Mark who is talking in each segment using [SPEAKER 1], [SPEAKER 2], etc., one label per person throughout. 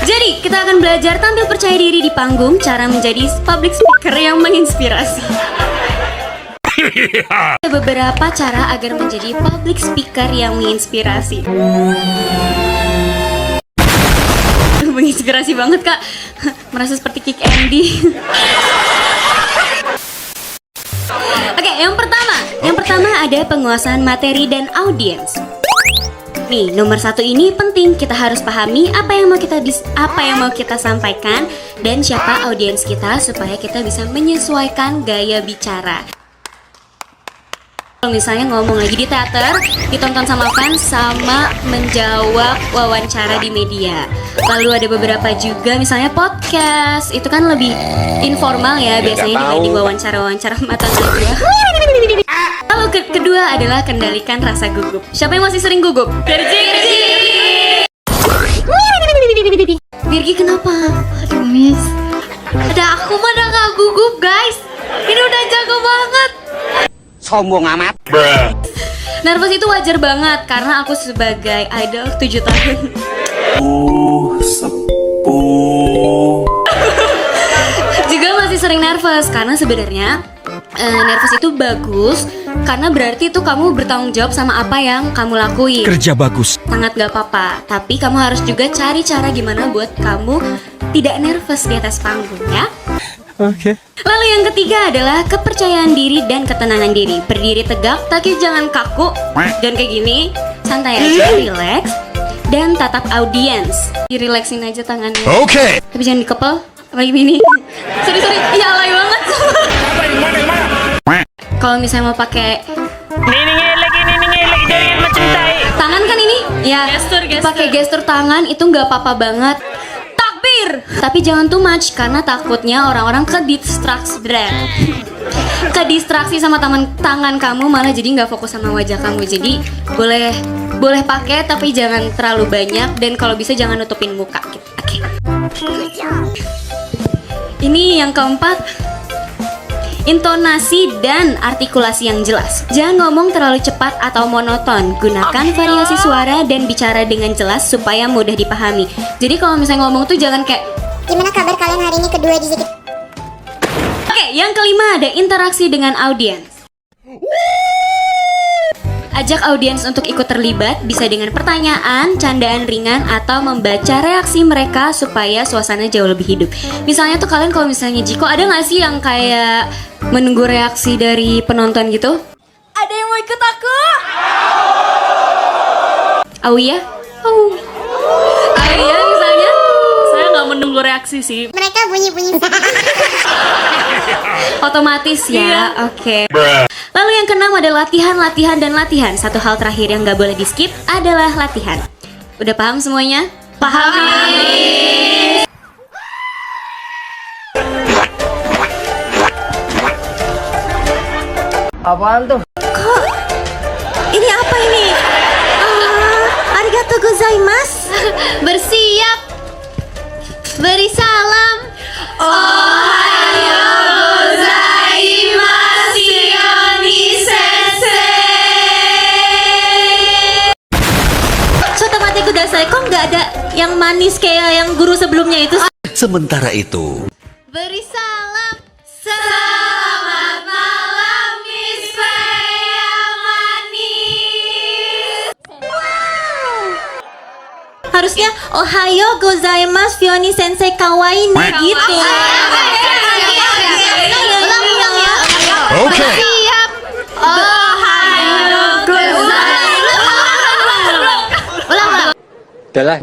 [SPEAKER 1] Jadi, kita akan belajar tampil percaya diri di panggung, cara menjadi public speaker yang menginspirasi. Ada beberapa cara agar menjadi public speaker yang menginspirasi. Menginspirasi banget, Kak. Merasa seperti Kick Andy. Oke, yang pertama ada penguasaan materi dan audiens. Nih, nomor satu ini penting. Kita harus pahami apa yang mau kita sampaikan dan siapa audiens kita supaya kita bisa menyesuaikan gaya bicara. Kalau misalnya ngomong lagi di teater, ditonton sama fans sama menjawab wawancara di media. Lalu ada beberapa juga misalnya podcast, itu kan lebih informal ya biasanya dibanding wawancara-wawancara mata najwa. Lalu kedua adalah kendalikan rasa gugup. Siapa yang masih sering gugup? Virgi kenapa?
[SPEAKER 2] Aduh, Miss.
[SPEAKER 1] Ada aku mana gak gugup, guys. Ini udah jago banget.
[SPEAKER 3] Sombong amat.
[SPEAKER 1] Nervous itu wajar banget karena aku sebagai idol 7 tahun. Juga masih sering nervous karena sebenarnya nervous itu bagus karena berarti itu kamu bertanggung jawab sama apa yang kamu lakuin.
[SPEAKER 4] Kerja bagus.
[SPEAKER 1] Sangat gak apa-apa, tapi kamu harus juga cari cara gimana buat kamu tidak nervous di atas panggung ya.
[SPEAKER 4] Oke.
[SPEAKER 1] Lalu yang ketiga adalah kepercayaan diri dan ketenangan diri. Berdiri tegak, kaki jangan kaku dan kayak gini, santai aja, relax dan tatap audiens. Direlaksin aja tangannya.
[SPEAKER 4] Oke.
[SPEAKER 1] Tapi jangan dikepel, apalagi ini. Sorry, ya alay banget. Kalau misalnya mau pakai tangan kan ini, ya gestur. Pakai gestur tangan itu nggak apa-apa banget. Tapi jangan too much karena takutnya orang-orang kedistraksi sama tangan kamu, malah jadi nggak fokus sama wajah kamu. Jadi boleh pakai tapi jangan terlalu banyak dan kalau bisa jangan nutupin muka gitu. Oke. Ini yang keempat, intonasi dan artikulasi yang jelas. Jangan ngomong terlalu cepat atau monoton. Gunakan variasi suara dan bicara dengan jelas supaya mudah dipahami. Jadi kalau misalnya ngomong tuh jangan kayak
[SPEAKER 2] Gimana kabar kalian hari ini kedua di sedikit?
[SPEAKER 1] Oke, yang kelima ada interaksi dengan audiens. Ajak audiens untuk ikut terlibat, bisa dengan pertanyaan, candaan ringan, atau membaca reaksi mereka supaya suasana jauh lebih hidup. Misalnya tuh kalian kalau misalnya Jiko, ada gak sih yang kayak menunggu reaksi dari penonton gitu? Ada yang mau ikut aku? Auya? Auya misalnya? Saya gak menunggu reaksi sih.
[SPEAKER 2] Mereka bunyi-bunyi.
[SPEAKER 1] Otomatis ya, oke. Lalu yang keenam ada latihan. Satu hal terakhir yang gak boleh di skip adalah latihan. Udah paham semuanya? Paham.
[SPEAKER 3] Apaan tuh?
[SPEAKER 1] Kok? Ini apa ini? Arigatou gozaimasu. Bersiap. Beri salam. Ohayo gozaimasu Fioni sensei. Sotamate kudasai. Kok nggak ada yang manis kayak yang guru sebelumnya itu?
[SPEAKER 4] Sementara itu,
[SPEAKER 1] Beri salam. Selamat malam Miss Freya manis. Harusnya Ohayo gozaimasu Fioni sensei kawaii nih gitu. Ulang ya.
[SPEAKER 4] Oke.
[SPEAKER 1] Siap. Ohayo gozaimasu. Ulang.
[SPEAKER 3] Udah lah.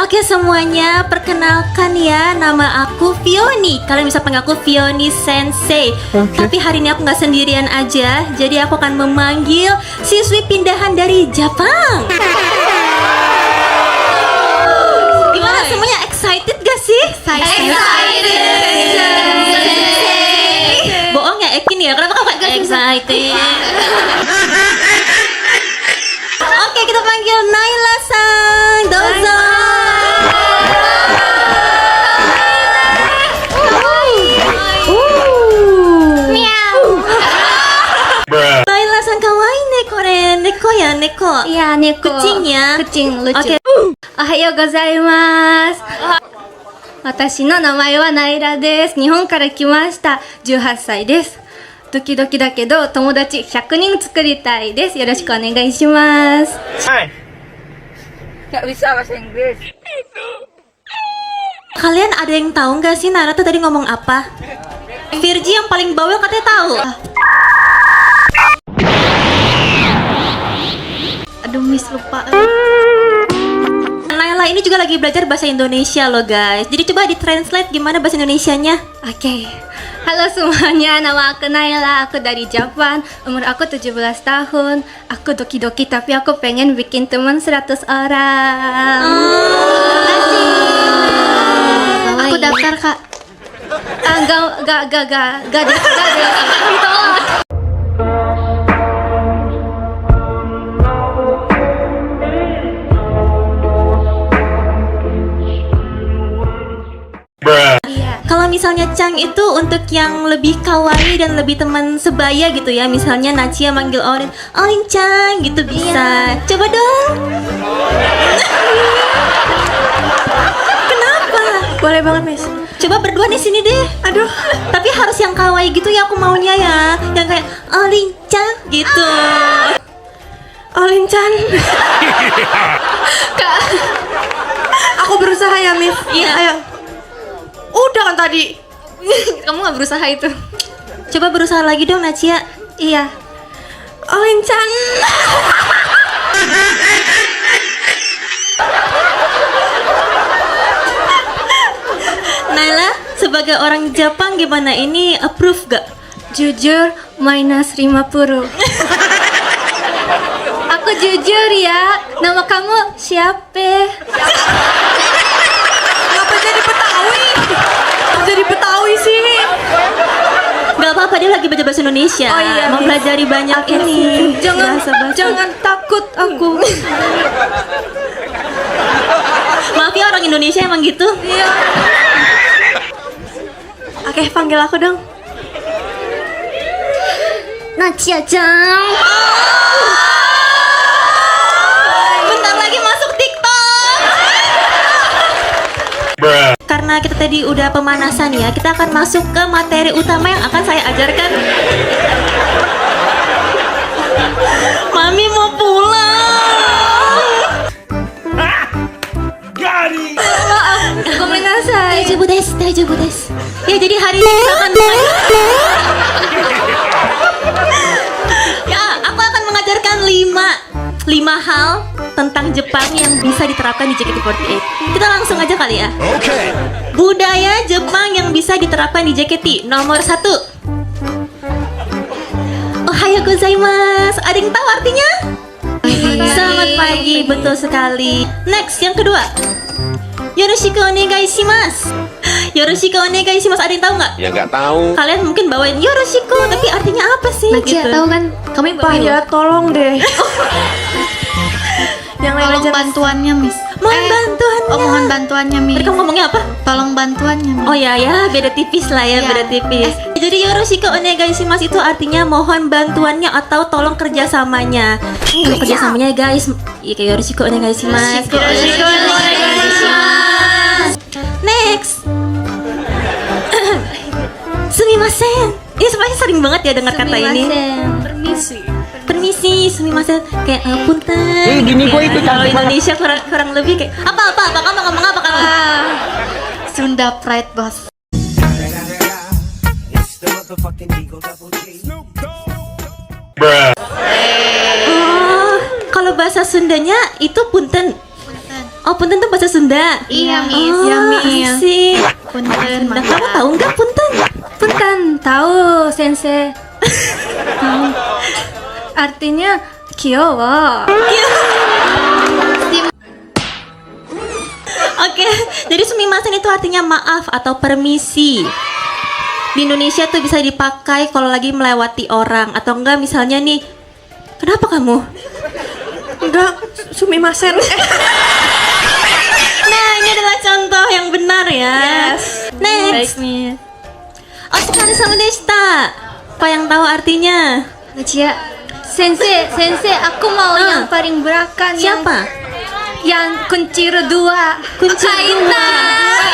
[SPEAKER 1] Oke semuanya, perkenalkan ya, nama aku Fioni. Kalian bisa panggil aku Fioni Sensei. Tapi hari ini aku nggak sendirian aja, jadi aku akan memanggil siswi pindahan dari Jepang. Gimana semuanya, excited gak sih? Excited. Bohong ya, Ekin ya? Kenapa kamu gak excited? Oke, kita panggil Naila-san. Dozo. Naila-san kawaii Neko.
[SPEAKER 5] Iya, Neko.
[SPEAKER 1] Kucing ya.
[SPEAKER 5] Kucing lucu.
[SPEAKER 1] Oke.
[SPEAKER 5] Ohayou gozaimasu. Watashi no namae wa Naira desu. Nihon kara kimashita. 18歳です。ドキドキだけど友達100人作りたいです。よろしくお願いします。Gak bisa bahasa Inggris.
[SPEAKER 1] Kalian ada yang tahu nggak sih Nara tuh tadi ngomong apa? Virgi yang paling bawel katanya tahu.
[SPEAKER 5] Aduh, Miss lupa.
[SPEAKER 1] Naila ini juga lagi belajar bahasa Indonesia loh guys. Jadi coba di-translate gimana bahasa Indonesianya.
[SPEAKER 5] Oke. Halo semuanya, nama aku Naila, aku dari Japan. Umur aku 17 tahun. Aku doki-doki tapi aku pengen bikin teman 100 orang. Aku daftar, Kak. Gak deh. Ditolak.
[SPEAKER 1] Kalau misalnya Chang itu untuk yang lebih kawaii dan lebih teman sebaya gitu ya. Misalnya Nachia manggil Olin, Olin Chang gitu bisa. Coba dong. Kenapa?
[SPEAKER 5] Boleh banget, Miss.
[SPEAKER 1] Coba berdua di sini deh. Aduh. Tapi harus yang kawaii gitu ya aku maunya ya. Yang kayak Olin Chang gitu.
[SPEAKER 5] Olin Chan. Kak. Aku berusaha ya, Miss.
[SPEAKER 1] Iya.
[SPEAKER 5] Ayo. Udah kan tadi. Kamu gak berusaha itu.
[SPEAKER 1] Coba berusaha lagi dong Nachia.
[SPEAKER 5] Iya. Olin Chan.
[SPEAKER 1] Naila sebagai orang Jepang gimana ini, approve gak?
[SPEAKER 5] Jujur minus 50. Aku jujur ya. Nama kamu siapa? Ngapa jadi Betawi? Jadi Betawi sih.
[SPEAKER 1] Gak apa-apa, dia lagi belajar bahasa Indonesia.
[SPEAKER 5] Oh iya,
[SPEAKER 1] mempelajari banyak ini.
[SPEAKER 5] Jangan takut aku.
[SPEAKER 1] Maaf ya orang Indonesia emang gitu.
[SPEAKER 5] Iya. Oke, panggil aku dong. Nachia-chan.
[SPEAKER 1] Bentar lagi masuk TikTok. Karena kita tadi udah pemanasan ya, kita akan masuk ke materi utama yang akan saya ajarkan. Mami mau pulang.
[SPEAKER 5] Gomenasai.
[SPEAKER 1] Daijoubu desu. Ya jadi hari ini kita akan ya, aku akan mengajarkan 5 hal tentang Jepang yang bisa diterapkan di JKT48. Kita langsung aja kali ya.
[SPEAKER 4] Okay.
[SPEAKER 1] Budaya Jepang yang bisa diterapkan di JKT. Nomor 1. Ohayou gozaimasu. Ada yang tahu artinya? Selamat pagi, betul sekali. Next, yang kedua. Yoroshiku onegai shimasu. Yoroshiku onegai shimasu. Ada yang tahu nggak?
[SPEAKER 3] Ya nggak tahu.
[SPEAKER 1] Kalian mungkin bawain Yoroshiku, tapi artinya apa sih?
[SPEAKER 5] Nachia tahu kan? Kamu yang ya, tolong deh. Yang lain aja bantuannya, Miss.
[SPEAKER 1] Mohon bantuannya.
[SPEAKER 5] Oh, mohon bantuannya, Miss.
[SPEAKER 1] Mereka ngomongnya apa?
[SPEAKER 5] Tolong bantuannya, Miss.
[SPEAKER 1] Oh ya, beda tipis lah ya,
[SPEAKER 5] Iya.
[SPEAKER 1] beda tipis. Jadi Yoroshiku onegai shimasu itu artinya mohon bantuannya atau tolong kerjasamanya. Kalau kerjasamanya guys, iya Yoroshiku onegai shimasu.
[SPEAKER 5] Yoroshiku onegai shimasu.
[SPEAKER 1] Next. Sumimasen. Ini sebenarnya sering banget ya dengar kata ini. Permisi, sumimasen. Kayak punten.
[SPEAKER 3] Gini kok itu
[SPEAKER 1] Kalau Indonesia kurang lebih kayak apa kamu ngomong apa kamu?
[SPEAKER 5] Sunda Pride, Bos.
[SPEAKER 1] Oh, kalau bahasa Sundanya itu punten. Oh, punten tuh bahasa Sunda.
[SPEAKER 5] Iya, Miss.
[SPEAKER 1] Oh,
[SPEAKER 5] Ya, Miss.
[SPEAKER 1] asik.
[SPEAKER 5] Punten.
[SPEAKER 1] Nah, kamu tahu nggak punten?
[SPEAKER 5] Punten, tahu, Sensei. Tahu. Artinya kyowo.
[SPEAKER 1] Oke, jadi sumimasen itu artinya maaf atau permisi. Di Indonesia tuh bisa dipakai kalau lagi melewati orang atau enggak misalnya nih. Kenapa kamu?
[SPEAKER 5] Enggak, sumimasen.
[SPEAKER 1] Nah, ini adalah contoh yang benar ya. Next.
[SPEAKER 5] Miss.
[SPEAKER 1] Otsukaresama deshita. Apa yang tahu artinya?
[SPEAKER 5] Nachia, Sensei, aku mau yang paling belakang.
[SPEAKER 1] Siapa?
[SPEAKER 5] Yang kunciro 2.
[SPEAKER 1] Kunci Intan.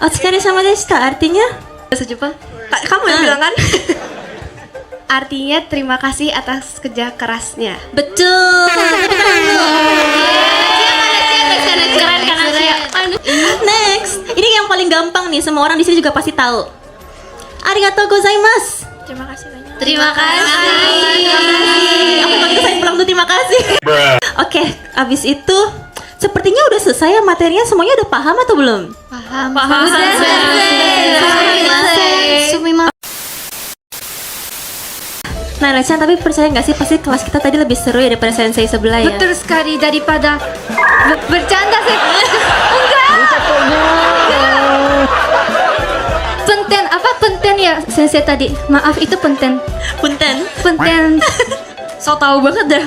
[SPEAKER 1] Otsukaresama deshita artinya?
[SPEAKER 5] Bahasa Jepang.
[SPEAKER 1] Kamu yang bilang kan?
[SPEAKER 5] Artinya terima kasih atas kerja kerasnya.
[SPEAKER 1] Betul.
[SPEAKER 5] Keren kan Asia?
[SPEAKER 1] Next, ini yang paling gampang nih, semua orang di sini juga pasti tahu. Arigatou gozaimasu.
[SPEAKER 5] Terima kasih banyak.
[SPEAKER 1] Terima kasih. Aku kalau gitu saya pulang dulu, terima kasih. Oke, abis itu sepertinya udah selesai ya materinya, semuanya udah paham atau belum?
[SPEAKER 5] Paham.
[SPEAKER 1] Nah, Rechan, tapi percaya nggak sih pasti kelas kita tadi lebih seru ya daripada sensei sebelah ya?
[SPEAKER 5] Betul sekali, daripada bercanda sih. Penten ya sensei tadi. Maaf, itu penten.
[SPEAKER 1] Punten.
[SPEAKER 5] So tahu banget dah.